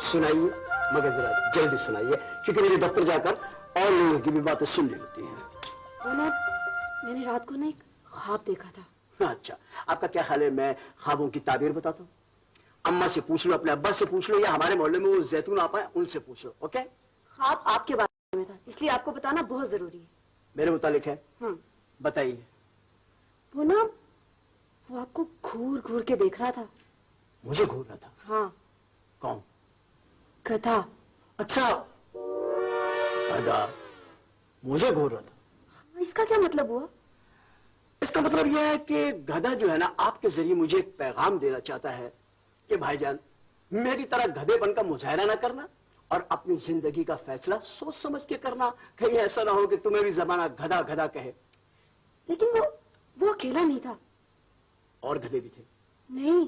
सुनाइए, मगर जरा जल्दी सुनाइए, क्योंकि मेरे दफ्तर जाकर और लोगों की भी बातें सुननी होती हैं। मैंने रात को ना एक ख्वाब देखा था। अच्छा, आपका क्या ख्याल है मैं ख्वाबों की ताबीर बताता हूँ? अम्मा से पूछ लो, अपने अब्बा से पूछ लो, या हमारे मोहल्ले में वो जैतून आपा है उनसे पूछ लो। ओके? ख्वाब आपके बारे में था, इसलिए आपको बताना बहुत जरूरी है। मेरे मुतालिक है? बताइए। वो ना, वो आपको घूर घूर के देख रहा था। मुझे घूर रहा था? हाँ। कौन? गधा। अच्छा, गधा मुझे घूर रहा था। इसका क्या मतलब हुआ? इसका मतलब यह है कि गधा जो है ना, आपके जरिए मुझे एक पैगाम देना चाहता है कि भाईजान, मेरी तरह गधे बनकर मुजाहरा ना करना और अपनी जिंदगी का फैसला सोच समझ के करना। कहीं ऐसा ना हो कि तुम्हें भी जमाना गधा गधा कहे। लेकिन वो अकेला नहीं था। और गधे भी थे? नहीं,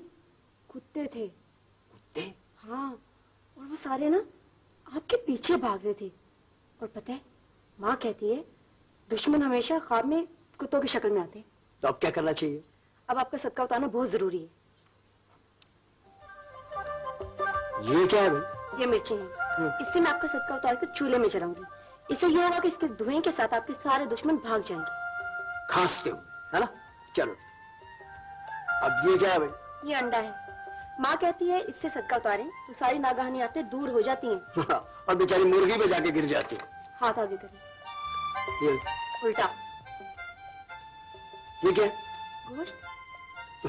कुत्ते थे। कुत्ते? हाँ, और वो सारे ना आपके पीछे भाग रहे थे। और पता है, माँ कहती है दुश्मन हमेशा ख्वाब में कुत्तों की शक्ल में आते। तो अब क्या करना चाहिए? अब आपका सदका उतारना बहुत जरूरी है। ये क्या है भाई? ये मिर्ची है। इससे मैं आपका सदका उतार कर चूल्हे में जलाऊंगी। इससे ये होगा कि इसके धुएं के साथ आपके सारे दुश्मन भाग जाएंगे। खांसते हुए, है ना? चलो, अब ये क्या है भाई? ये अंडा है। माँ कहती है इससे सदका उतारें तो सारी नागहानी आते दूर हो जाती हैं। और बेचारी मुर्गी पे जाके गिर जाती है। हाथ आगे करें। ये उल्टा। ये क्या? गोश्त।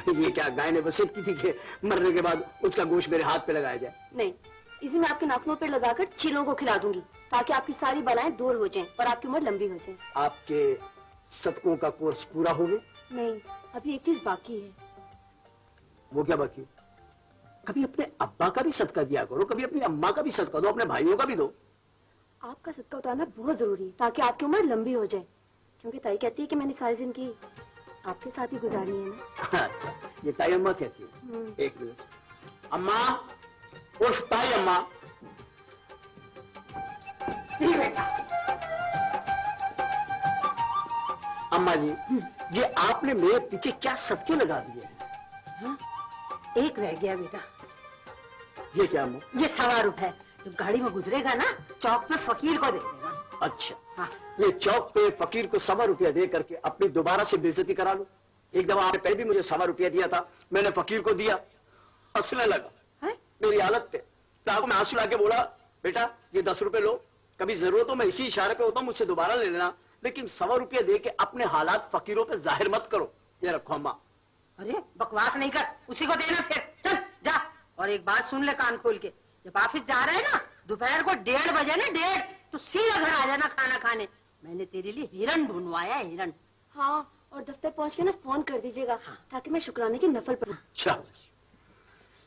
ये क्या गाय ने वसीयत की थी कि मरने के बाद उसका गोश्त मेरे हाथ पे लगाया जाए? नहीं, इसे मैं आपके नाखूनों पे लगाकर चीलों को खिला दूंगी ताकि आपकी सारी बलाएं दूर हो जाएं और आपकी उम्र लंबी हो जाए। आपके सदकों का कोर्स पूरा हो गया? नहीं, अभी एक चीज बाकी है। वो क्या बाकी? कभी अपने अब्बा का भी सदका दिया करो, कभी अपनी अम्मा का भी सदका दो, अपने भाइयों का भी दो। आपका सदका उतारना बहुत जरूरी है ताकि आपकी उम्र लंबी हो जाए, क्योंकि ताई कहती है कि मैंने सारी जिंदगी आपके साथ ही गुजारनी है ना। अच्छा, ये ताई अम्मा कहती है? एक मिनट, अम्मा, उर्फ ताई अम्मा। जी बेटा। अम्मा जी, ये आपने मेरे पीछे क्या सदके लगा दिए हैं? एक रह गया बेटा। ये क्या अम्मा? ये 1.25 रुपए जब गाड़ी में गुजरेगा ना, चौक पे फकीर को दे देना। अच्छा, हाँ। ये चौक पे फकीर को 1.25 रुपया दे करके अपनी दोबारा से बेइज्जती करा लो। एक दफा आपने पहले भी मुझे 1.25 रुपया दिया था, मैंने फकीर को दिया, हंसने लगा है? मेरी हालत पे। तो मैं आंसू लाके बोला, बेटा ये 10 रुपए लो, कभी जरूरत हो मैं इसी इशारे पे होता हूँ, मुझसे दोबारा ले लेना, लेकिन 1.25 रुपया दे के अपने हालात फकीरों पे जाहिर मत करो। ये रखो अम्मा। अरे बकवास नहीं कर, उसी को देना फिर। चल जा। और एक बात सुन ले कान खोल के, जब ऑफिस जा रहे हैं ना दोपहर को 1:30 बजे ना 1:30, तो सीधा घर आ जाना खाना खाने। मैंने तेरे लिए हिरन ढूंढवाया है, हिरन। हाँ, और दफ्तर पहुंच के ना फोन कर दीजिएगा ताकि मैं शुक्राने की नफल पढ़ूं। अच्छा,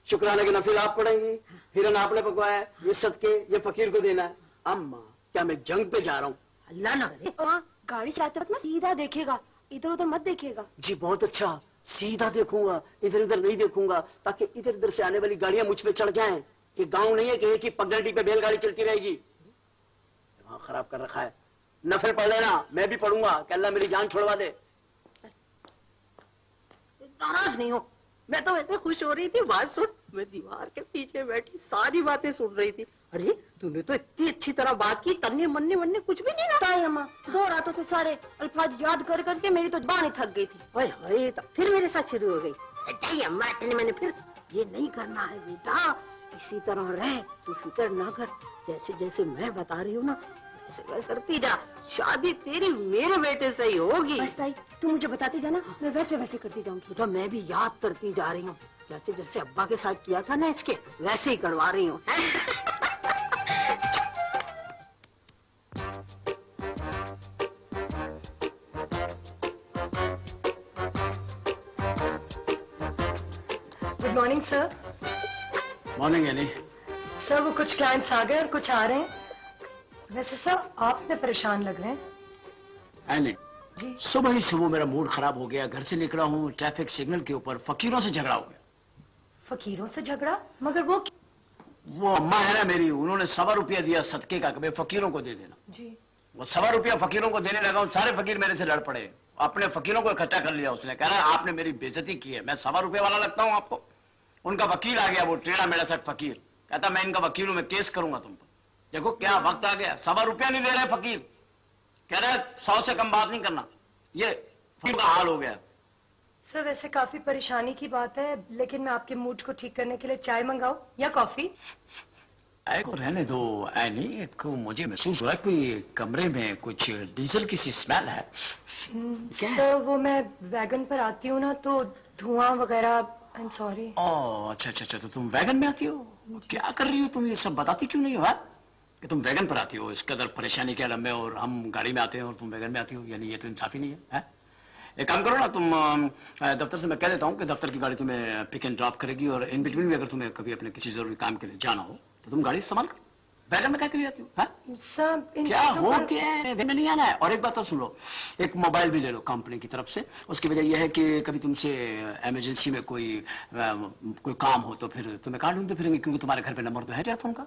शुक्राने की नफिल आप पढ़ेंगी? हिरन आपने पकवाया, ये सदके ये फकीर को देना है। अम्मा, क्या मैं जंग पे जा रहा हूँ? अल्लाह ना करे। गाड़ी चलाते वक्त ना सीधा देखिएगा, इधर उधर मत देखिएगा। जी बहुत अच्छा, सीधा देखूंगा, इधर उधर नहीं देखूंगा, ताकि इधर उधर से आने वाली गाड़ियां मुझ पे चढ़ जाएं। कि गांव नहीं है कि एक ही पगडंडी पे बैलगाड़ी चलती रहेगी। दिमाग खराब कर रखा है। नफल पढ़ लेना, मैं भी पढ़ूंगा कि अल्लाह मेरी जान छुड़वा दे। नाराज नहीं हो, मैं तो वैसे खुश हो रही थी। बात सुन, मैं दीवार के पीछे बैठी सारी बातें सुन रही थी। अरे तूने तो इतनी अच्छी तरह बात की, तन्ने मन्ने वन्ने कुछ भी नहीं ना। अम्मा, 2 रातों से सारे अल्फाज याद कर करके मेरी तो जुबान ही थक गई थी। ओए होए, तो फिर मेरे साथ शुरू हो गई। अम्मा मैंने फिर ये नहीं करना है बेटा, इसी तरह रह, तू फिक्र ना कर। जैसे जैसे मैं बता रही हूँ ना वैसे वैसे करती जा, शादी तेरी मेरे बेटे से ही होगी। बस ताई, तू मुझे बताती जाना, मैं वैसे वैसे करती जाऊंगी। तो मैं भी याद करती जा रही हूँ, जैसे जैसे अब्बा के साथ किया था ना इसके, वैसे ही करवा रही हूँ। Good morning sir. Morning any. Sir वो कुछ क्लाइंट्स आ गए और कुछ आ रहे हैं। वैसे सर आप इतने परेशान लग रहे हैं। एनी जी, सुबह ही सुबह मेरा मूड खराब हो गया, घर से निकला हूँ, ट्रैफिक सिग्नल के ऊपर फकीरों से झगड़ा हो गया। फकीरों से झगड़ा? मगर वो अम्मा है ना मेरी, उन्होंने 1.25 रुपया दिया सदके का कि मैं फकीरों को दे देना। जी। वो 1.25 रुपया फकीरों को देने लगा, सारे फकीर मेरे से लड़ पड़े, अपने फकीरों को इकट्ठा कर लिया उसने, कह रहा है आपने मेरी बेइज्जती की है, मैं 1.25 रुपये वाला लगता हूं आपको। उनका वकील आ गया, वो टेढ़ा मेढ़ा सा फकीर, कहता मैं इनका वकील हूं, मैं केस करूंगा तुम पर। देखो क्या वक्त आ गया, 1.25 रुपया नहीं ले रहे फकीर, कह रहे 100 से कम बात नहीं करना। ये फकीर का हाल हो गया। सर वैसे काफी परेशानी की बात है, लेकिन मैं आपके मूड को ठीक करने के लिए चाय मंगाऊं या कॉफी? ऐ को रहने दो, ऐ नहीं, को मुझे महसूस हो रहा है कोई कमरे में कुछ डीजल की सी स्मेल है। सर वो मैं वैगन पर आती हूँ ना, तो धुआं वगैरह। I am sorry. ओह अच्छा अच्छा अच्छा, तो तुम वैगन में आती हो, क्या कर रही हो तुम, ये सब बताती क्यों नहीं हो कि तुम वैगन पर आती हो, इस कदर परेशानी के आलम में, और हम गाड़ी में आते हैं और तुम वैगन में आती हो, यानी ये तो इंसाफी नहीं है? एक काम करो ना तुम, दफ्तर से मैं कह देता हूँ कि दफ्तर की गाड़ी तुम्हें पिक एंड ड्रॉप करेगी, और इन बिटवीन भी अगर तुम्हें कभी अपने किसी जरूरी काम के लिए जाना हो तो तुम गाड़ी इस्तेमाल करो। वैगन में क्या करी जाती हो? सर क्या हो गया, वैगन में नहीं आना है। और एक बात तो सुन लो, एक मोबाइल भी ले लो कंपनी की तरफ से। उसकी वजह यह है कि कभी तुमसे इमरजेंसी में कोई काम हो तो फिर तुम्हें कार्ड ढूंढते फिरेंगे, क्योंकि तुम्हारे घर पे नंबर तो है टेलीफोन का।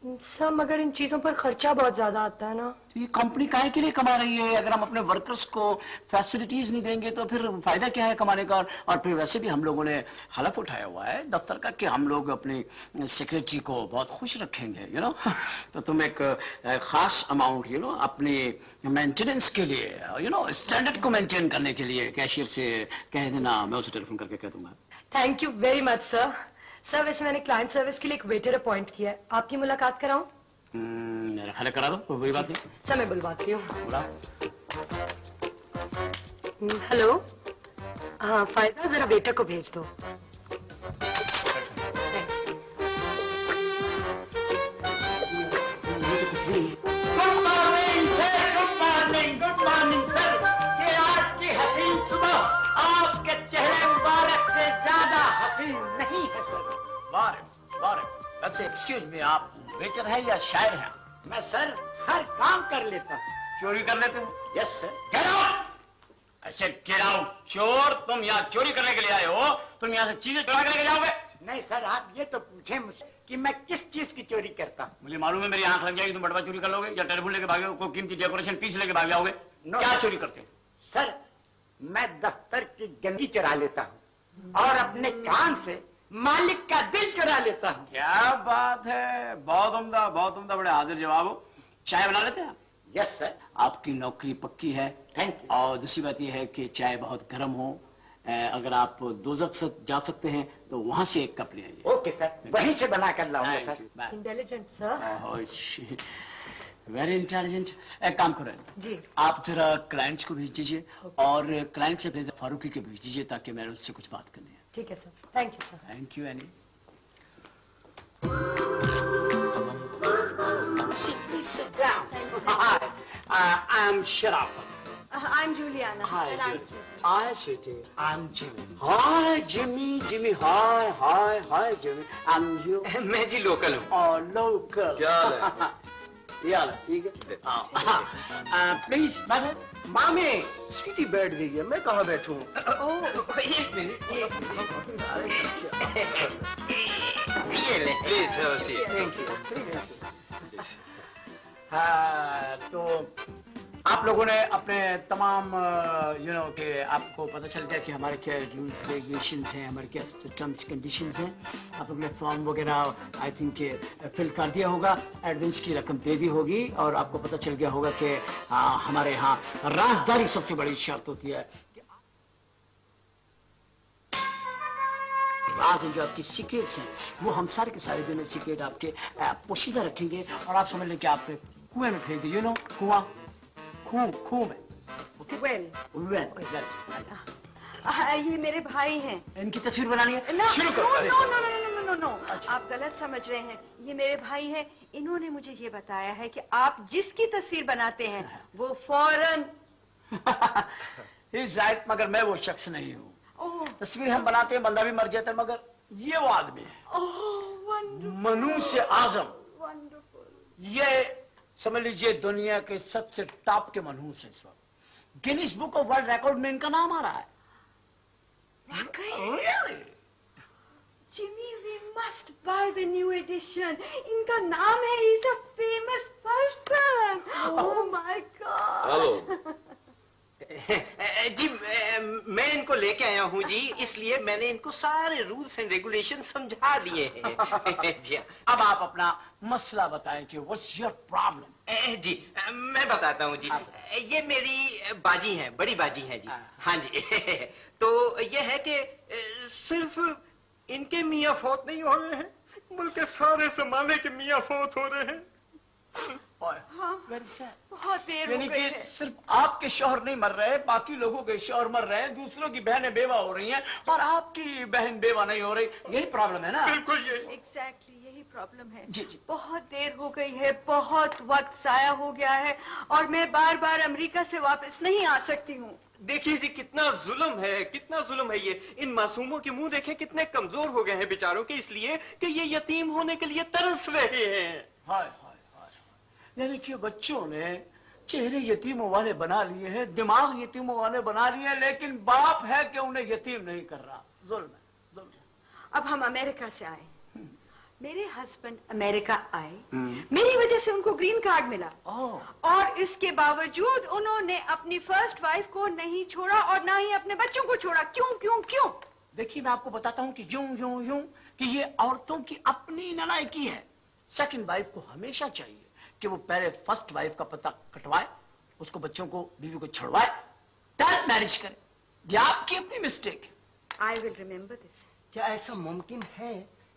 सर मगर इन चीजों पर खर्चा बहुत ज्यादा आता है ना। तो ये कंपनी काहे के लिए कमा रही है? अगर हम अपने वर्कर्स को फैसिलिटीज नहीं देंगे तो फिर फायदा क्या है कमाने का? और फिर वैसे भी हम लोगों ने हलफ उठाया हुआ है दफ्तर का कि हम लोग अपनी सेक्रेटरी को बहुत खुश रखेंगे, यू नो। तो तुम एक खास अमाउंट, यू नो, अपनी मेंटेनेंस के लिए, यू नो, स्टैंडर्ड को मेंटेन करने के लिए कैशियर से कह देना, मैं उसे टेलीफोन करके कह दूंगा। Thank you very much sir. Sir वैसे मैंने क्लाइंट सर्विस के लिए एक वेटर अपॉइंट किया है, आपकी मुलाकात कराऊं? मेरा ख्याल करा दो, कोई बुरी बात नहीं। सर मैं बुलवाती हूँ। बुला। हेलो, हाँ फायजा जरा वेटर को भेज दो। Good morning sir. ये आज की हसीन सुबह आपके चेहरे मुबारक से ज्यादा हसीन नहीं है सर। वैसे एक्सक्यूज मी, आप वेटर है या शायर हैं? मैं सर हर काम कर लेता हूँ। चोरी कर लेते हो? Yes sir. Get out! अच्छा गेट आउट। चोर, तुम यहाँ चोरी करने के लिए आए हो? तुम यहाँ से चीजें चुरा के लेके जाओगे? नहीं सर, आप ये तो पूछे मुझसे कि मैं किस चीज की चोरी करता हूँ। मुझे मालूम है मेरी आंख लग जाएगी, तुम बटवा चोरी कर लोगे या टेलीफोन लेके भागोगे, कोई कीमती डेकोरेशन पीस लेके भाग जाओगे। क्या चोरी करते हो? सर मैं दफ्तर की गंदगी चुरा लेता हूँ और अपने काम से मालिक का दिल चुरा लेता हूँ। क्या बात है, बहुत उम्दा, बहुत उम्दा, बड़े हाजिर जवाब हो। चाय बना लेते हैं? Yes sir. आपकी नौकरी पक्की है। Thank you. और दूसरी बात यह है कि चाय बहुत गर्म हो, अगर आप दोजख से जा सकते हैं तो वहां से एक कप ले आइए। ओके सर, वहीं से बना कर लाऊंगा sir. Intelligent sir. Very intelligent. एक काम करें जी, आप जरा क्लाइंट्स को भेज दीजिए और क्लाइंट से पहले फारूकी के भेज दीजिए ताकि मैंने उससे कुछ बात करनी है। ठीक है sir. Thank you sir. Thank you any. Sit down. Hi, I'm Sharafat. I'm Juliana. Hi, And I'm Julie. Hi, sweetie. I'm Jimmy. Hi, Jimmy. Hi, Jimmy. And you? मैं जी लोकल हूँ। Oh, local. क्या हाल है? ये हाल है, ठीक है। Please, madam. मामी, स्वीटी बैठ गई है, मैं कहाँ बैठूं? एक मिनट। ये ले, please have a seat. Thank you. हाँ, तो आप लोगों ने अपने तमाम यू नो कि आपको पता चल गया कि हमारे क्या रूल्स रेगुलेशंस हैं, हमारे क्या टर्म्स कंडीशंस हैं। आप लोगों ने फॉर्म वगैरह आई थिंक फिल कर दिया होगा, एडवांस की रकम दे दी होगी, और आपको पता चल गया होगा कि हमारे यहाँ राजदारी सबसे बड़ी शर्त होती है। आज जो आपकी सीक्रेट्स हैं वो हम सारे के सारे दिन सीक्रेट आपके पोशीदा रखेंगे, और आप समझ लें कि आपने कुएं में फेंक दिए, यू नो, खूह में। Okay well. ये मेरे भाई हैं। इनकी तस्वीर बनानी है, नो शुरू नो करो। नो नो, आप गलत समझ रहे हैं। ये मेरे भाई हैं, इन्होंने मुझे ये बताया है कि आप जिसकी तस्वीर बनाते हैं वो फौरन इस राइट, मगर मैं वो शख्स नहीं हूँ। तस्वीर हम बनाते हैं, बंदा भी मर जाता है, मगर ये वो आदमी है, मनुष्य आजम। ये समझ लीजिए दुनिया के सबसे टॉप के मनहूस है इस वक्त। Guinness book of world record में इनका नाम आ रहा है। Really? Jimmy, we must buy the new edition. इनका नाम है, he's a famous person. Oh my hello. जी मैं इनको लेके आया हूँ जी, इसलिए मैंने इनको सारे रूल्स एंड रेगुलेशन समझा दिए हैं। जी अब आप अपना मसला बताएं कि व्हाट्स योर प्रॉब्लम। जी मैं बताता हूँ जी। ये मेरी बाजी हैं, बड़ी बाजी हैं जी। हाँ जी। तो ये है कि सिर्फ इनके मियाँ फौत नहीं हो रहे हैं, बल्कि सारे जमाने के मियाँ फौत हो रहे हैं। बहुत देर हो यानी गई कि है। सिर्फ आपके शौहर नहीं मर रहे, बाकी लोगों के शौहर मर रहे हैं, दूसरों की बहनें बेवा हो रही हैं और आपकी बहन बेवा नहीं हो रही। यही प्रॉब्लम है ना? बिल्कुल ये। एग्जैक्टली यही प्रॉब्लम है। जी, जी। बहुत देर हो गई है, बहुत वक्त जाया हो गया है और मैं बार बार अमेरिका से वापस नहीं आ सकती हूँ। देखिए जी कितना जुल्म है, कितना जुल्म है ये। इन मासूमों के मुंह देखें कितने कमजोर हो गए हैं बेचारों के, इसलिए कि ये यतीम होने के लिए तरस रहे हैं। हाय हाय हाय। यानी कि बच्चों ने चेहरे यतीमों वाले बना लिए हैं, दिमाग यतीमों वाले बना लिए हैं, लेकिन बाप है कि उन्हें यतीम नहीं कर रहा। जुल्म है, जुल्म है। अब हम अमेरिका से आए, मेरे हस्बैंड अमेरिका आए, मेरी वजह से उनको ग्रीन कार्ड मिला और इसके बावजूद उन्होंने अपनी फर्स्ट वाइफ को नहीं छोड़ा और ना ही अपने बच्चों को छोड़ा। क्यों क्यों क्यों? देखिए मैं आपको बताता हूं कि यूं यूं यूं कि ये औरतों की अपनी नालायकी है। सेकंड वाइफ को हमेशा चाहिए कि वो पहले फर्स्ट वाइफ का पता कटवाए, उसको बच्चों को बीवी को छुड़वाए, देन मैरिज करे। ये आपकी अपनी मिस्टेक है। I will remember this. क्या ऐसा मुमकिन है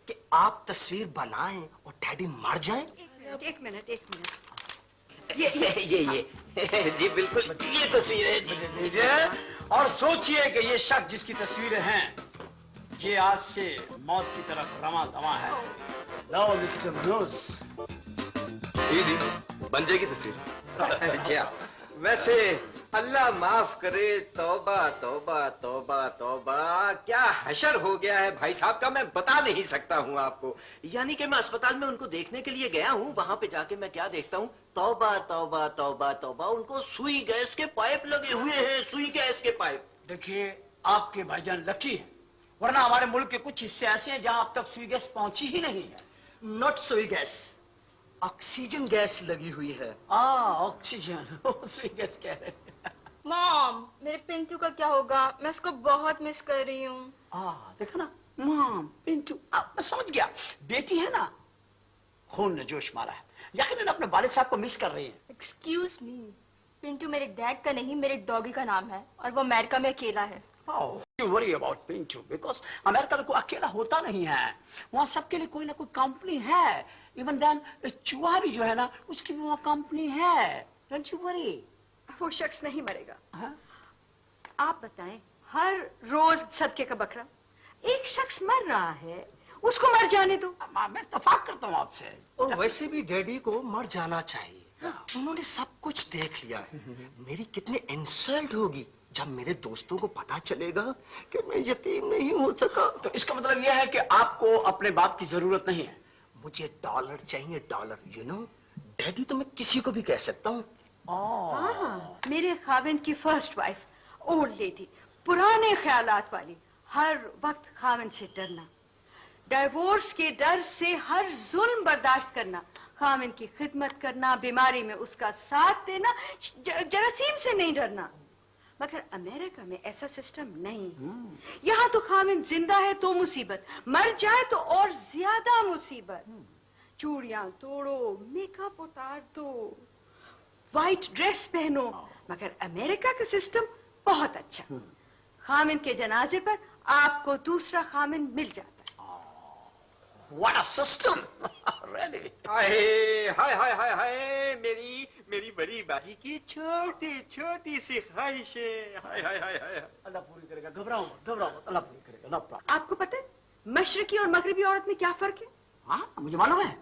कि आप तस्वीर बनाएं और डैडी मर जाएं? एक मिनट एक मिनट। ये जी बिल्कुल ये तस्वीर है जी। लीजिए और सोचिए कि ये शख्स जिसकी तस्वीरें हैं ये आज से मौत की तरफ रमा दमा है। लो मिस्टर न्यूज। इजी बन जाएगी तस्वीर। जी हाँ। वैसे अल्लाह माफ करे, तौबा तौबा तौबा तौबा, क्या हशर हो गया है भाई साहब का, मैं बता नहीं सकता हूँ आपको। यानी कि मैं अस्पताल में उनको देखने के लिए गया हूँ, वहां पे जाके मैं क्या देखता हूँ, तौबा तौबा तौबा तौबा, उनको सुई गैस के पाइप लगे हुए हैं, सुई गैस के पाइप। देखिए आपके भाईजान लकी है, वरना हमारे मुल्क के कुछ हिस्से ऐसे हैं जहां अब तक सुई गैस पहुंची ही नहीं है। नॉट सुई गैस, ऑक्सीजन गैस लगी हुई है। ऑक्सीजन सुई गैस कह रहे हैं। मॉम, मेरे पिंटू का क्या होगा? मैं उसको बहुत मिस कर रही हूँ। देखा ना मॉम, पिंटू, मैं समझ गया, बेटी है ना, खून ने जोश मारा है, यकीनन अपने वालिद साहब को मिस कर रही है। एक्सक्यूज मी, पिंटू मेरे डैड का नहीं, मेरे डॉगी का नाम है और वो अमेरिका में अकेला है। You worry about Pintu because America में कोई अकेला होता नहीं है, वहाँ सबके लिए कोई ना कोई कंपनी है। इवन देन चूहा भी जो है ना उसकी भी वहाँ कंपनी है। Don't you worry? वो शख्स नहीं मरेगा। हाँ? आप बताएं, हर रोज सदके का बकरा, एक शख्स मर रहा है, उसको मर जाने दो। मैं इत्तेफाक करता हूँ आपसे। और वैसे भी डैडी को मर जाना चाहिए, उन्होंने सब कुछ देख लिया है। मेरी कितनी इंसल्ट होगी जब मेरे दोस्तों को पता चलेगा कि मैं यतीम नहीं हो सका। तो इसका मतलब यह है कि आपको अपने बाप की जरूरत नहीं है। मुझे डॉलर चाहिए, डॉलर। यू नो डैडी तो मैं किसी को भी कह सकता हूँ। हाँ, मेरे खाविंद की फर्स्ट वाइफ, ओल्ड लेडी, पुराने ख्यालात वाली, हर वक्त खाविंद से डरना, डाइवोर्स के डर से हर जुल्म बर्दाश्त करना, खाविंद की खिदमत करना, बीमारी में उसका साथ देना, जरासीम से नहीं डरना। मगर अमेरिका में ऐसा सिस्टम नहीं। यहाँ तो खाविंद जिंदा है तो मुसीबत, मर जाए तो और ज्यादा मुसीबत। चूड़ियां तोड़ो, मेकअप उतार दो, व्हाइट ड्रेस पहनो। मगर अमेरिका का सिस्टम बहुत अच्छा। खामिन के जनाजे पर आपको दूसरा खामिन मिल जाता है। What a system! Really? हाय हाय हाय हाय हाय, मेरी बड़ी बाजी की छोटी छोटी सी ख्वाहिशें। हाय हाय हाय हाय। अल्लाह पूरी करेगा, घबराओ मत, अल्लाह पूरी करेगा, no problem। आपको पता है मशरकी और मगरबी औरत में क्या फर्क है? हाँ, मुझे मालूम है।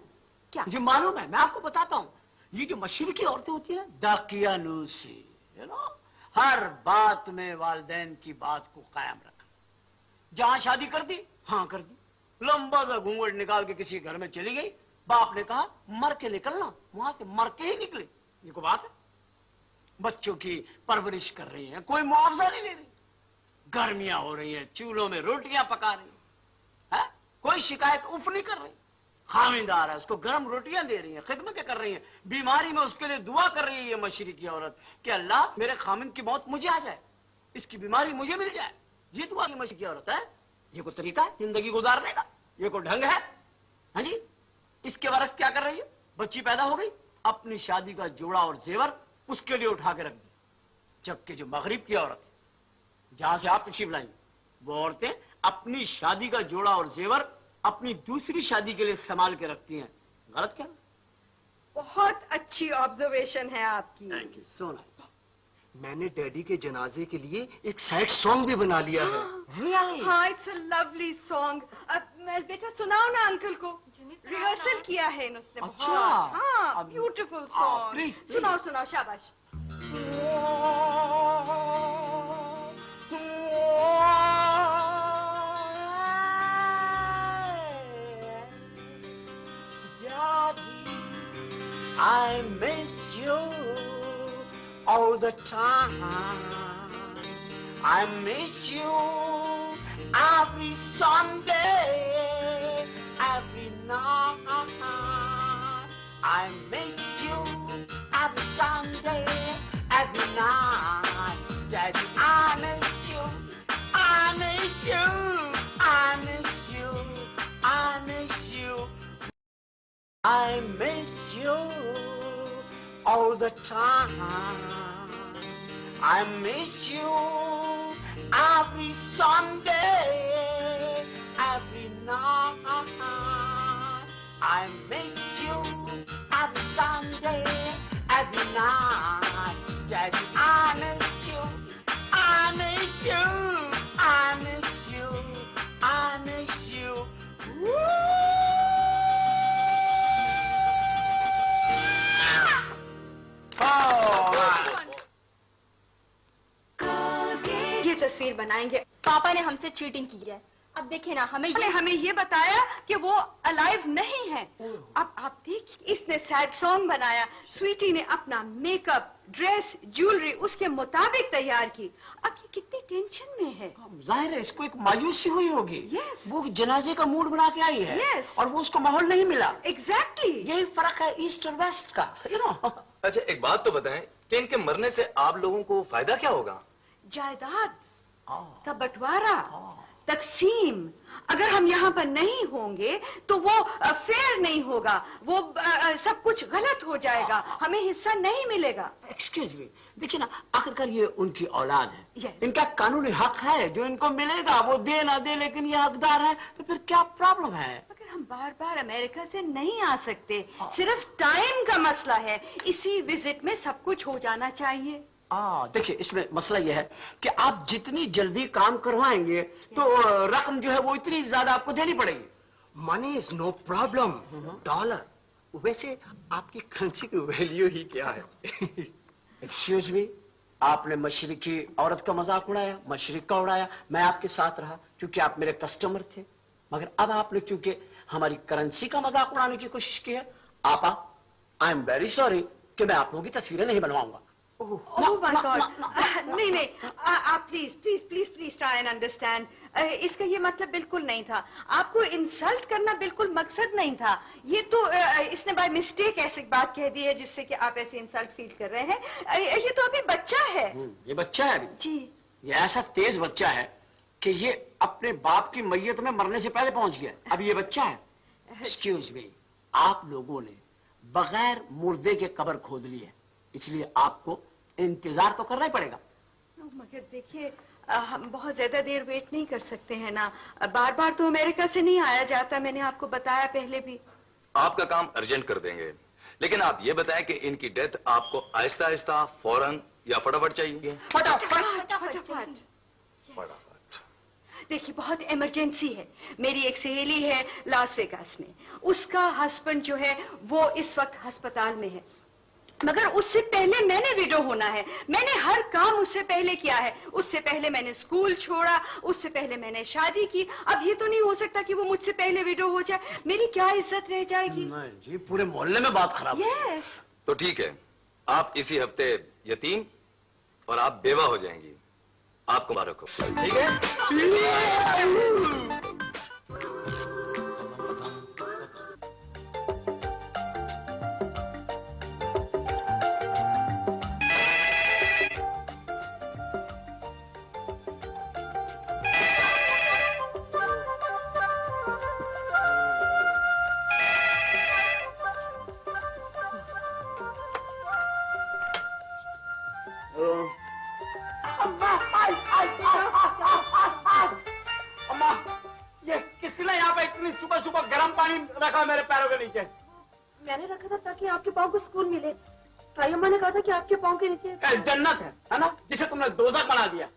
क्या? मुझे मालूम है, मैं आपको बताता हूँ। ये जो मशरकी औरतें होती है दाकियानूसी, you know, हर बात में वालिदैन की बात को कायम रखा। जहां शादी कर दी, हाँ कर दी, लंबा सा घूंघट निकाल के किसी घर में चली गई, बाप ने कहा मर के निकलना, वहां से मर के ही निकले। ये कोई बात है? बच्चों की परवरिश कर रही है, कोई मुआवजा नहीं ले रही, गर्मियां हो रही हैं, चूल्हों में रोटियां पका रही है, कोई शिकायत उफ नहीं कर रही, खामिंदार है, उसको गर्म रोटियां दे रही हैं, खिदमतें कर रही हैं, बीमारी में उसके लिए दुआ कर रही है ये मशरिकी औरत कि अल्लाह मेरे खामिंद की मौत मुझे आ जाए, इसकी बीमारी मुझे मिल जाए। ये दुआ की मशरिकी औरत है? ये कोई तरीका है जिंदगी गुजारने का? ये कोई ढंग है? हाँ जी। इसके बरस क्या कर रही है? बच्ची पैदा हो गई, अपनी शादी का जोड़ा और जेवर उसके लिए उठा के रख दी। जबकि जो मगरिब की औरत है, जहां से आप तशरीफ लाई, वो औरतें अपनी शादी का जोड़ा और जेवर अपनी दूसरी शादी के लिए संभाल के रखती हैं। गलत क्या? बहुत अच्छी ऑब्जर्वेशन है आपकी। Thank you so much. मैंने डैडी के जनाजे के लिए एक सैड सॉन्ग भी बना लिया है। Really? हाँ, इट्स अ लवली सॉन्ग। बेटा सुनाओ ना अंकल को। रिहर्सल किया है उसने। अच्छा। हाँ, ब्यूटीफुल सॉन्ग। please, please. सुनाओ सुनाओ, शाबाश। I miss you all the time. I miss you every Sunday, every night. I miss you every Sunday, every night. Daddy, I miss you. I miss you. I miss you. I miss you. I miss you all the time. I miss you every Sunday, every night. I miss you every Sunday, every night. Daddy, I miss you. I miss you. I miss you. I miss you. ये तस्वीर बनाएंगे। पापा ने हमसे cheating की है। अब देखिए ना, हमें ये बताया कि वो अलाइव नहीं है। अब आप देखिए, इसने सैड सॉन्ग बनाया, स्वीटी ने अपना मेकअप, ड्रेस, ज्वेलरी उसके मुताबिक तैयार की। अब ये कितनी टेंशन में है। जाहिर है इसको एक मायूसी हुई होगी। Yes. वो जनाजे का मूड बना के आई है। Yes. और वो उसको माहौल नहीं मिला। एग्जैक्टली। यही फर्क है ईस्ट और वेस्ट का, यू नो। अच्छा एक बात तो बताएं कि इनके मरने से आप लोगों को फायदा क्या होगा? जायदाद का बंटवारा, तकसीम। अगर हम यहाँ पर नहीं होंगे तो वो फेयर नहीं होगा, वो सब कुछ गलत हो जाएगा, हमें हिस्सा नहीं मिलेगा। एक्सक्यूज मी, देखिए ना, आखिरकार ये उनकी औलाद है। Yes. इनका कानूनी हक है जो इनको मिलेगा, वो दे ना दे, लेकिन ये हकदार है, तो फिर क्या प्रॉब्लम है? मगर हम बार बार अमेरिका से नहीं आ सकते, सिर्फ टाइम का मसला है। इसी विजिट में सब कुछ हो जाना चाहिए। देखिए इसमें मसला यह है कि आप जितनी जल्दी काम करवाएंगे तो रकम जो है वो इतनी ज्यादा आपको देनी पड़ेगी। Money is no problem. Dollar. वैसे आपकी करेंसी की वैल्यू ही क्या है? एक्सक्यूज मी, आपने मशरिकी औरत का मजाक उड़ाया, मशरिक का उड़ाया, मैं आपके साथ रहा क्योंकि आप मेरे कस्टमर थे। मगर अब आपने क्योंकि हमारी करेंसी का मजाक उड़ाने की कोशिश की है, आपा, आई एम वेरी सॉरी कि मैं आप लोगों की तस्वीरें नहीं बनवाऊंगा। Oh my God. नहीं नहीं, आप please please please please try and understand. इसका ये मतलब बिल्कुल नहीं था, आपको इंसल्ट करना बिल्कुल मकसद नहीं था। ये तो इसने बाय मिस्टेक ऐसी बात कह दी है जिससे कि आप ऐसे इंसल्ट फील कर रहे हैं। ये तो अभी बच्चा है। ये बच्चा है अभी जी। ये ऐसा तेज बच्चा है कि ये अपने बाप की मैयत में मरने से पहले पहुंच गया। अब ये बच्चा है। एक्सक्यूज मी, आप लोगों ने बगैर मुर्दे के कब्र खोद ली है, इसलिए आपको इंतजार तो करना ही पड़ेगा। मगर देखिए, हम बहुत ज्यादा देर वेट नहीं कर सकते हैं ना। बार बार तो अमेरिका से नहीं आया जाता, मैंने आपको बताया पहले भी। आपका काम अर्जेंट कर देंगे, लेकिन आप ये बताएं कि इनकी डेथ आपको आहिस्ता आहिस्ता, फौरन या फटाफट चाहिए? फटाफट। देखिए, बहुत इमरजेंसी है। मेरी एक सहेली है लास वेगास में, उसका हस्बैंड जो है वो इस वक्त अस्पताल में है, मगर उससे पहले मैंने विडो होना है। मैंने हर काम उससे पहले किया है। उससे पहले मैंने स्कूल छोड़ा, उससे पहले मैंने शादी की। अब ये तो नहीं हो सकता कि वो मुझसे पहले विडो हो जाए, मेरी क्या इज्जत रह जाएगी? नहीं जी, पूरे मोहल्ले में बात खराब। यस। तो ठीक है, आप इसी हफ्ते यतीम और आप बेवा हो जाएंगी। आपको मुबारक हो। ठीक है। गर्म पानी रखा मेरे पैरों के नीचे। मैंने रखा था ताकि आपके पाँव को सुकून मिले। ताई अम्मा ने कहा था कि आपके पाँव के नीचे जन्नत है ना, जिसे तुमने दोजख बना दिया।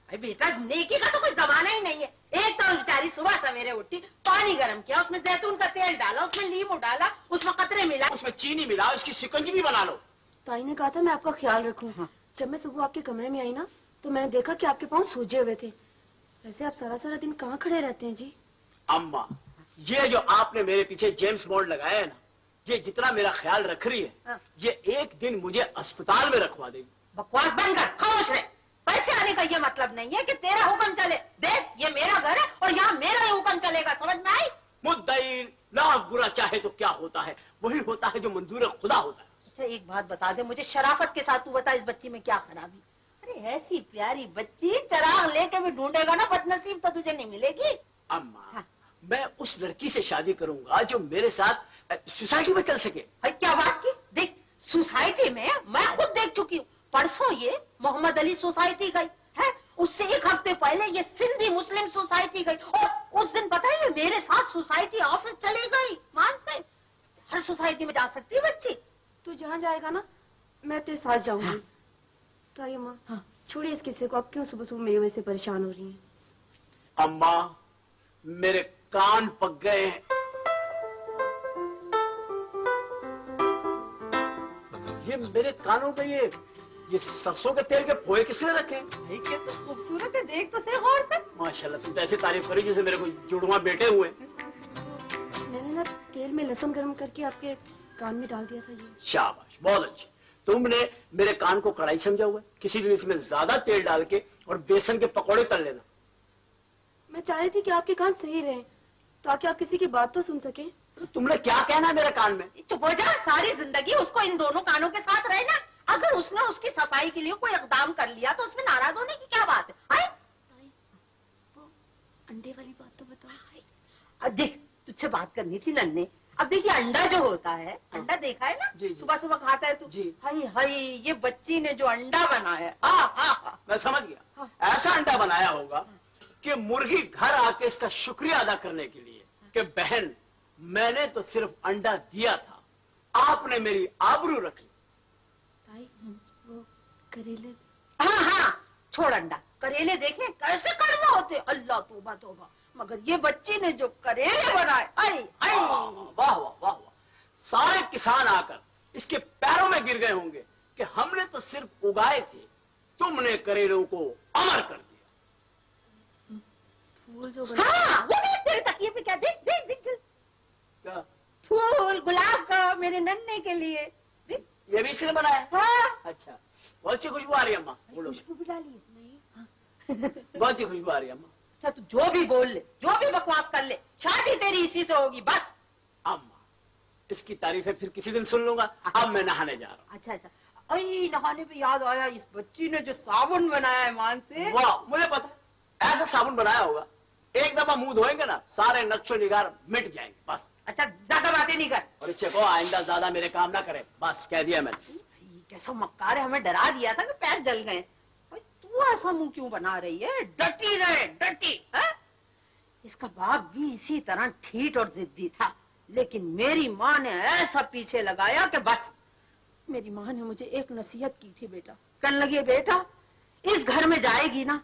अरे बेटा, नेकी का तो कोई जमाना ही नहीं है। एक तो बेचारी सुबह सवेरे उठी, पानी गर्म किया, उसमें जैतून का तेल डाला, उसमें नींबू डाला, उसमें कतरे मिला, उसमें चीनी मिला, उसकी शिकंजी भी बना लो। ताई ने कहा था मैं आपका ख्याल रखूं। जब मैं सुबह आपके कमरे में आई ना तो मैंने देखा कि आपके पाँव सूजे हुए थे। वैसे आप सारा सारा दिन कहाँ खड़े रहते हैं जी? अम्मा, ये जो आपने मेरे पीछे जेम्स बॉन्ड लगाया है ना, ये जितना मेरा ख्याल रख रही है, ये एक दिन मुझे अस्पताल में रखवा देगी। बकवास बंद कर, खामोश रहे। पैसे आने का ये मतलब नहीं है कि तेरा हुक्म चले। देख, ये मेरा घर है और यहाँ मेरा ही हुक्म चलेगा, समझ में आई? मुद्दई लाख बुरा चाहे तो क्या होता है, वही होता है जो मंजूर खुदा होता है। अच्छा एक बात बता दे मुझे, शराफत के साथ तू बता, इस बच्ची में क्या खराबी? अरे ऐसी प्यारी बच्ची, चिराग लेके भी ढूंढेगा ना बदनसीब तो तुझे नहीं मिलेगी। अम्मा, हाँ। मैं उस लड़की से शादी करूंगा जो मेरे साथ सोसाइटी में चल सके। भाई क्या बात की? देख, सोसाइटी में मैं खुद देख चुकी हूँ। परसों ये मोहम्मद अली सोसाइटी गई है, उससे एक हफ्ते पहले ये सिंधी मुस्लिम सोसाइटी गई, और उस दिन पता है मेरे साथ सोसाइटी ऑफिस चली गई। मान से हर सोसाइटी में जा सकती है बच्ची। तो जहाँ जाएगा ना मैं तेरे साथ जाऊंगी। हाँ। ताई अम्मा, छोड़िए इस किस्से को। आप क्यों सुबह सुबह मेरी वजह से परेशान हो रही हैं? अम्मा, मेरे कान पक गए हैं। ये मेरे कानों पे ये सरसों के तेल के पोए किसने रखे? भाई कैसे खूबसूरत है, देख तो सही गौर से। माशाल्लाह, तुम तो ऐसी तारीफ करी जैसे मेरे को जुड़वा बेटे हुए। मैंने ना तेल में लहसुन गर्म करके आपके कान में डाल दिया था ये। शाबाश, बहुत अच्छी। तुमने मेरे कान को कढ़ाई समझा हुआ है। किसी दिन इसमें ज्यादा तेल डाल के और बेसन के पकौड़े तल लेना। मैं चाह रही थी कि आपके कान सही रहे ताकि आप किसी की बात तो सुन सके। तो तुमने क्या कहना है मेरे कान में? चुप हो जा, सारी जिंदगी उसको इन दोनों कानों के साथ रहना। अगर उसने उसकी सफाई के लिए कोई इकदाम कर लिया तो उसमें नाराज होने की क्या बात है? वो अंडे वाली बात तो बताओ। अब देख, तुझसे बात करनी थी नन्हे। अब देखिए, अंडा जो होता है, अंडा देखा है ना, जी, जी। सुबह सुबह खाता है तू। जी। हाय हाय, ये बच्ची ने जो अंडा बनाया, मैं समझ गया। ऐसा अंडा बनाया होगा कि मुर्गी घर आके इसका शुक्रिया अदा करने के लिए कि बहन, मैंने तो सिर्फ अंडा दिया था, आपने मेरी आबरू रखी। ताई, वो करेले। हाँ, छोड़ अंडा। करेले देखे कैसे कड़वा होते, अल्लाह तौबा तौबा। मगर ये बच्ची ने जो करेले बनाए, आई आई। वाह वाह वाह वाह, सारे किसान आकर इसके पैरों में गिर गए होंगे कि हमने तो सिर्फ उगाए थे, तुमने करेलों को अमर कर दिया। फूल जो बना। हाँ, वो देख तेरे तकिए पे क्या, देख देख देख देख। क्या फूल गुलाब का मेरे नन्हे के लिए। देख। ये भी इसने बनाया? हाँ। अच्छा, बहुत अच्छी खुशबू आ रही है अम्मा। बोलो। खुशबू भी डाली है? नहीं। बहुत अच्छी खुशबू आ रही है अम्मा। अच्छा, तू जो भी बोल ले, जो भी बकवास कर ले, शादी तेरी इसी से होगी बस। अम्मा, इसकी तारीफें फिर किसी दिन सुन लूंगा। अब मैं नहाने जा रहा हूँ। अच्छा अच्छा, अरे नहाने पे याद आया, इस बच्ची ने जो साबुन बनाया है मान से। वाह, मुझे पता है, ऐसा साबुन बनाया होगा, एक दफा मुंह धोएंगे ना, सारे नक्शो निगार मिट जाएंगे बस। अच्छा, ज्यादा बातें नहीं कर। और इससे कहो आइंदा ज्यादा मेरे काम ना करे, बस कह दिया मैंने। भाई, कैसा मक्कार है, हमें डरा दिया था कि पैर जल गए। भाई, तू ऐसा मुंह क्यों बना रही है? डटी रहे, डटी है? इसका बाप भी इसी तरह ठीठ और जिद्दी था, लेकिन मेरी माँ ने ऐसा पीछे लगाया कि बस। मेरी माँ ने मुझे एक नसीहत की थी बेटा, कहने लगी बेटा, इस घर में जाएगी ना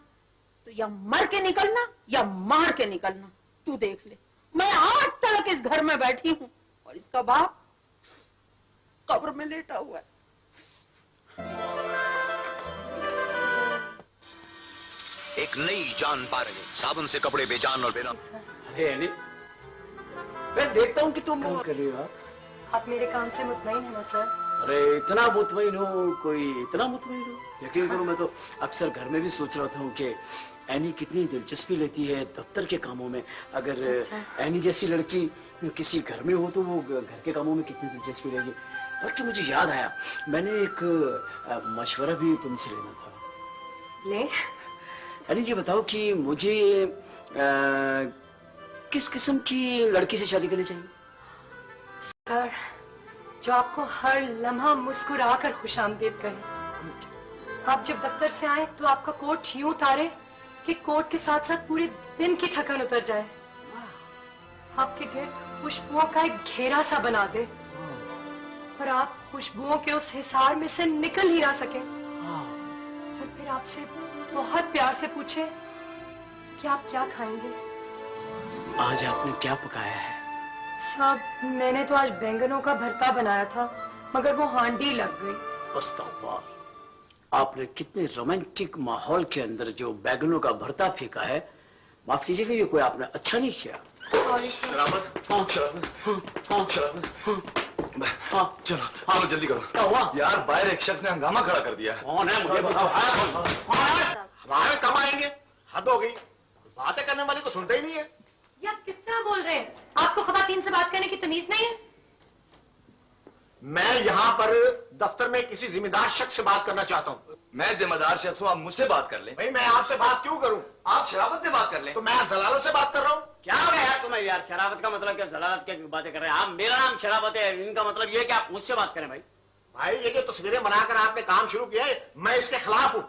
तो या मर के निकलना या मार के निकलना, तू देख ले। मैं आज तक इस घर में बैठी हूँ और इसका बाप कब्र में लेटा हुआ है। एक नई जान पा रहे, साबुन से कपड़े बेजान और बेना। अरे एनी, मैं देखता हूँ कि तुम क्या कर रही हो। आप मेरे काम से मुतमईन है ना सर? अरे इतना मुतमईन हो, कोई इतना मुतमईन हो? यकीन करो, मैं तो अक्सर घर में भी सोच रहा हूँ कि एनी कितनी दिलचस्पी लेती है दफ्तर के कामों में। अगर एनी जैसी लड़की किसी घर में हो तो वो घर के कामों में कितनी दिलचस्पी लेगी। बल्कि मुझे याद आया, मैंने एक मशवरा भी तुमसे लेना था। ले। अरे ये बताओ कि मुझे किस किस्म की लड़की से शादी करनी चाहिए? सर, जो आपको हर लम्हा मुस्कुराकर खुशामदीद करे। आप जब दफ्तर से आए तो आपका कोट यूं उतारे कि कोट के साथ साथ पूरे दिन की थकान उतर जाए। आपके गिर्द खुशबुओं का एक घेरा सा बना दे और आप खुशबुओं के उस हिसार में से निकल ही ना सके और फिर आपसे बहुत प्यार से पूछे कि आप क्या खाएंगे। आज आपने क्या पकाया है? साहब मैंने तो आज बैंगनों का भरता बनाया था मगर वो हांडी लग गई। अस्तगफुर, आपने कितने रोमांटिक माहौल के अंदर जो बैगनों का भरता फेंका है। माफ कीजिएगा, ये कोई आपने अच्छा नहीं किया। सॉरी शराबत, हाँ, शराबत, हाँ, शराबत। हाँ, चलो चलो जल्दी करो। क्या हुआ? यार बाहर एक शख्स ने हंगामा खड़ा कर दिया है। कौन है मुझे बताओ। कौन है? हमारे कब आएंगे? हद हो गई, बातें करने वाली को सुनते ही नहीं है। ये आप किस तरह बोल रहे हैं? आपको खवातीन से बात करने की तमीज नहीं है? मैं यहाँ पर दफ्तर में किसी जिम्मेदार शख्स से बात करना चाहता हूँ। मैं जिम्मेदार शख्स हूँ, आप मुझसे बात कर लें। भाई मैं आपसे बात क्यों करूँ? आप शराबत से बात कर लें। तो मैं दलालों से बात कर रहा हूँ। क्या हो गया यार तुम्हें? यार शराबत का मतलब क्या? जलालत की बातें कर रहे हैं आप? मेरा नाम शराबत है, इनका मतलब ये है कि आप मुझसे बात करें। भाई भाई ये जो तस्वीरें बनाकर आपने काम शुरू किया है, मैं इसके खिलाफ हूँ,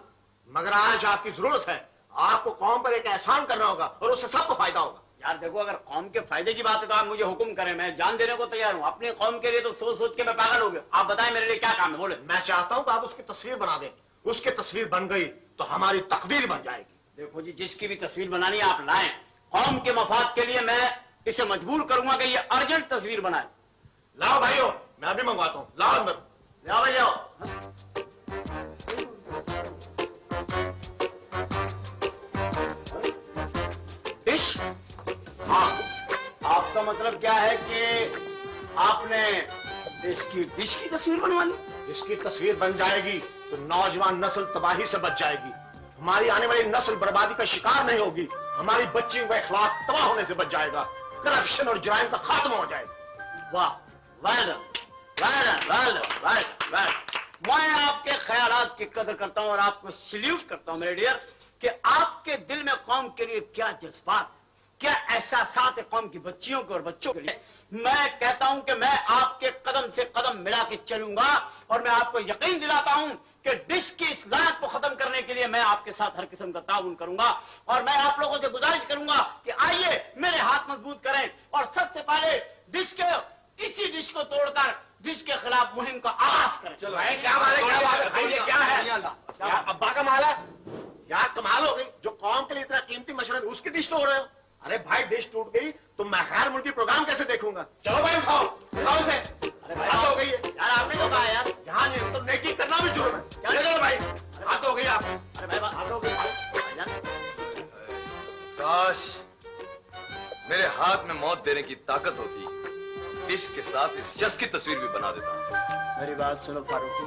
मगर आज आपकी जरूरत है। आपको कौम पर एक एहसान करना होगा और उससे सबको फायदा होगा। यार देखो, अगर कौम के फायदे की बात है तो आप मुझे हुक्म करें, मैं जान देने को तैयार हूँ। अपनी कौम के लिए तो सोच सोच के मैं पागल हो गया। आप बताएं मेरे लिए क्या काम है, बोले। मैं चाहता हूँ कि आप उसकी तस्वीर बना दें। उसकी तस्वीर बन गई तो हमारी तकदीर बन जाएगी। देखो जी, जिसकी भी तस्वीर बनानी है आप लाएं। कौम के मफाद के लिए मैं इसे मजबूर करूंगा कि ये अर्जेंट तस्वीर बनाए। लाओ भाइयों, मैं अभी मंगवाता हूँ। लाओ अंदर। जाओ भाई जाओ। डिश? हाँ, आपका मतलब क्या है कि आपने इसकी डिश की तस्वीर बनवानी? इसकी तस्वीर बन जाएगी तो नौजवान नस्ल तबाही से बच जाएगी। हमारी आने वाली नस्ल बर्बादी का शिकार नहीं होगी। हमारी बच्चियों का इखलाक तबाह होने से बच जाएगा। करप्शन और जुराइम का खात्मा हो जाएगा। वाह, well done, well done, well done, well done, well done. मैं आपके ख्यालात की कदर करता हूं और आपको सल्यूट करता हूं मेरे डियर कि आपके दिल में कौम के लिए क्या जज्बात, क्या एहसासात है कौम की बच्चियों के और बच्चों के लिए। मैं कहता हूं कि मैं आपके कदम से कदम मिला के चलूंगा और मैं आपको यकीन दिलाता हूं कि डिश की इस लानत को खत्म करने के लिए मैं आपके साथ हर किस्म का ताउन करूंगा। और मैं आप लोगों से गुजारिश करूंगा कि आइए मेरे हाथ मजबूत करें और सबसे पहले डिश के इसी डिश को तोड़कर डिश के खिलाफ मुहिम का आगाज करें। चलो भाई, क्या बात है, क्या बात है भाई, ये क्या है? यार अब्बा का माल है यार, कमाल हो गई। जो कौम के लिए इतना कीमती मशरूम उसकी डिश तोड़ रहे हो। अरे भाई, डिश टूट गई तो मैं गैर मुल्की प्रोग्राम कैसे देखूंगा? चलो भाई उठाओ, उठाओ इसे। अरे भाई हाथ हो गई है यार, आपने तो कहा यार। यहाँ नहीं तो नेकी करना भी जुर्म है। चलो भाई, हाथ हो गई आप। अरे भाई हाथ हो गई। काश मेरे हाथ में मौत देने की ताकत होती, इश्क के साथ इस शख्स की तस्वीर भी बना देता। मेरी बात सुनो फारूकी,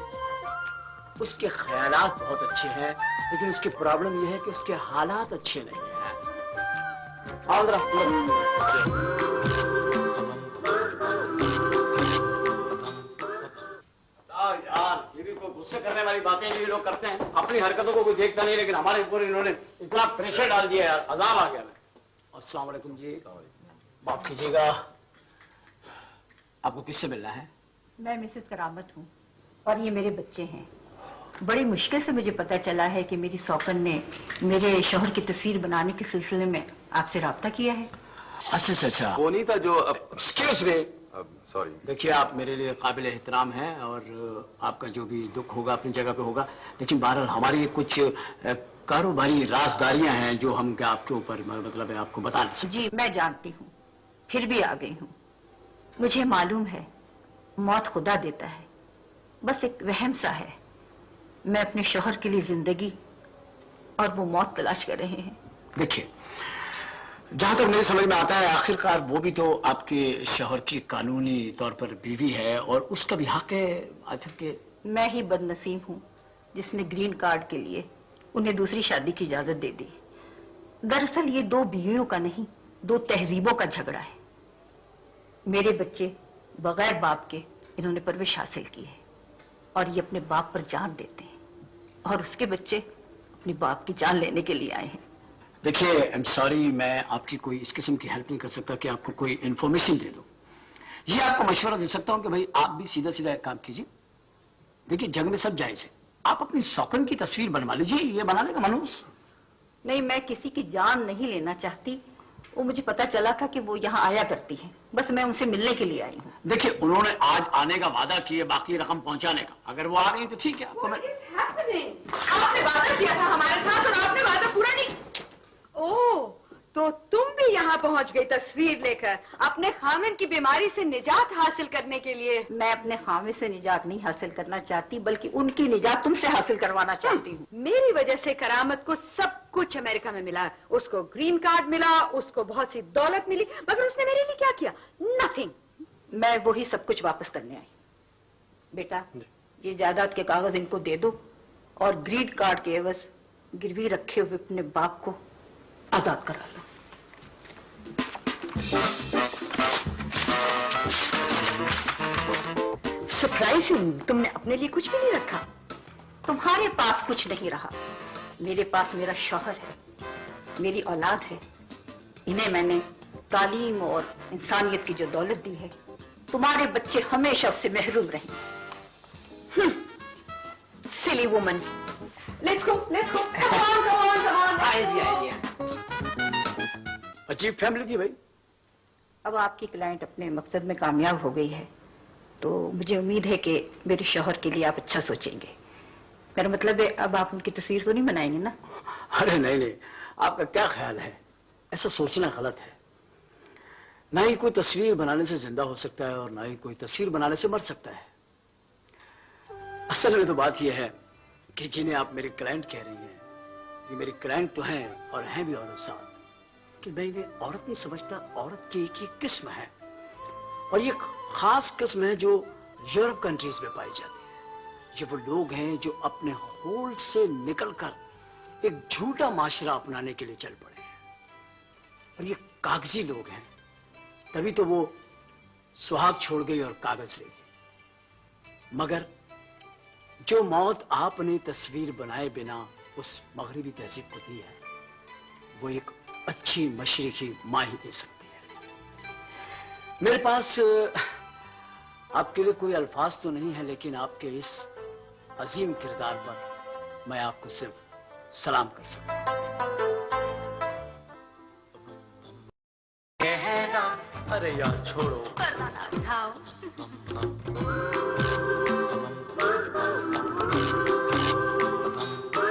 उसके ख्यालात बहुत अच्छे हैं लेकिन उसकी प्रॉब्लम यह है कि उसके हालात अच्छे नहीं हैं। यार ये भी कोई गुस्से करने वाली बातें ये लोग करते हैं। अपनी हरकतों को कोई देखता नहीं लेकिन हमारे ऊपर इन्होंने इतना प्रेशर डाल दिया यार, अजाब आ गया। मैं अस्सलाम वालेकुम जी, माफ कीजिएगा, आपको किससे मिलना है? मैं मिसेस करामत हूँ और ये मेरे बच्चे हैं। बड़ी मुश्किल से मुझे पता चला है कि मेरी सौकन ने मेरे शौहर की तस्वीर बनाने के सिलसिले में आपसे राब्ता किया है। अच्छा अच्छा अच्छा, वो नहीं था जो एक्सक्यूज मी। सॉरी। देखिए, आप मेरे लिए काबिल एहतराम हैं और आपका जो भी दुख होगा अपनी जगह पे होगा, लेकिन बहरहाल हमारी कुछ कारोबारी राजदारियां हैं जो हम आपके ऊपर मतलब है आपको बता नहीं सकते। जी मैं जानती हूँ, फिर भी आ गई हूँ। मुझे मालूम है मौत खुदा देता है, बस एक वहम सा है। मैं अपने शौहर के लिए जिंदगी और वो मौत तलाश कर रहे हैं। देखिए, जहां तक मेरी समझ में आता है आखिरकार वो भी तो आपके शौहर की कानूनी तौर पर बीवी है और उसका भी हक है। आखिर के मैं ही बदनसीब हूँ जिसने ग्रीन कार्ड के लिए उन्हें दूसरी शादी की इजाजत दे दी। दरअसल ये दो बीवियों का नहीं, दो तहजीबों का झगड़ा है। मेरे बच्चे बगैर बाप के इन्होंने परवरिश हासिल की है और ये अपने बाप पर जान देते हैं, और उसके बच्चे अपने बाप की जान लेने के लिए आए हैं। देखिए, आई एम सॉरी, मैं आपकी कोई इस किस्म की हेल्प नहीं कर सकता कि आपको कोई इन्फॉर्मेशन दे दूं। ये आपको मशवरा दे सकता हूं कि भाई आप भी सीधा सीधा एक काम कीजिए। देखिए, जग में सब जायज है, आप अपनी सौकन की तस्वीर बनवा लीजिए। ये बनाने का मनूस नहीं, मैं किसी की जान नहीं लेना चाहती, वो मुझे पता चला था कि वो यहाँ आया करती है, बस मैं उनसे मिलने के लिए आई हूँ। देखिए, उन्होंने आज आने का वादा किया, बाकी रकम पहुंचाने का। अगर वो आ गई तो ठीक है। आपने वादा किया था हमारे साथ और आपने वादा पूरा नहीं। ओह, तो तुम भी यहाँ पहुँच गई तस्वीर लेकर अपने खामिन की बीमारी से निजात हासिल करने के लिए। मैं अपने खामिन से निजात नहीं हासिल करना चाहती, बल्कि उनकी निजात तुमसे हासिल करवाना चाहती हूँ। मेरी वजह से करामत को सब कुछ अमेरिका में मिला। उसको ग्रीन कार्ड मिला, उसको बहुत सी दौलत मिली, मगर उसने मेरे लिए क्या किया? नथिंग। मैं वही सब कुछ वापस करने आई। बेटा, ये जायदाद के कागज इनको दे दो और ग्रीन कार्ड के एवज गिरवी रखे हुए अपने बाप को आजाद करा लो। सरप्राइजिंग, तुमने अपने लिए कुछ भी नहीं रखा। तुम्हारे पास कुछ नहीं रहा। मेरे पास मेरा शौहर है, मेरी औलाद है। इन्हें मैंने तालीम और इंसानियत की जो दौलत दी है, तुम्हारे बच्चे हमेशा उससे महरूम रहेंगे। Silly woman. Let's go, let's go. Come on, come on, come on. आइए। अजीब फैमिली थी भाई। अब आपकी क्लाइंट अपने मकसद में कामयाब हो गई है, तो मुझे उम्मीद है कि मेरे शौहर के लिए आप अच्छा सोचेंगे। मेरा मतलब है, अब आप उनकी तस्वीर तो नहीं बनाएंगे ना? अरे नहीं, आपका क्या ख्याल है? ऐसा सोचना गलत है। ना ही कोई तस्वीर बनाने से जिंदा हो सकता है और ना ही कोई तस्वीर बनाने से मर सकता है। असल में तो बात यह है कि जिन्हें आप मेरे क्लाइंट कह रही हैं, ये मेरे क्लाइंट तो हैं और हैं भी औरत साथ, कि मैं इन्हें औरत नहीं समझता। औरत की एक ही किस्म है और ये खास किस्म है जो यूरोप कंट्रीज में पाई जाती है। ये वो लोग हैं जो अपने होल्ड से निकलकर एक झूठा माशरा अपनाने के लिए चल पड़े हैं। और ये कागजी लोग हैं, तभी तो वो सुहाग छोड़ गई और कागज ले गई। मगर जो मौत आपने तस्वीर बनाए बिना उस मगरिबी तहजीब को दी है, वो एक अच्छी मशरिकी माँ ही दे सकती है। मेरे पास आपके लिए कोई अल्फाज तो नहीं है, लेकिन आपके इस अजीम किरदार पर मैं आपको सिर्फ सलाम कर सकता हूं। अरे यार छोड़ो, पर्दा ना उठाओ।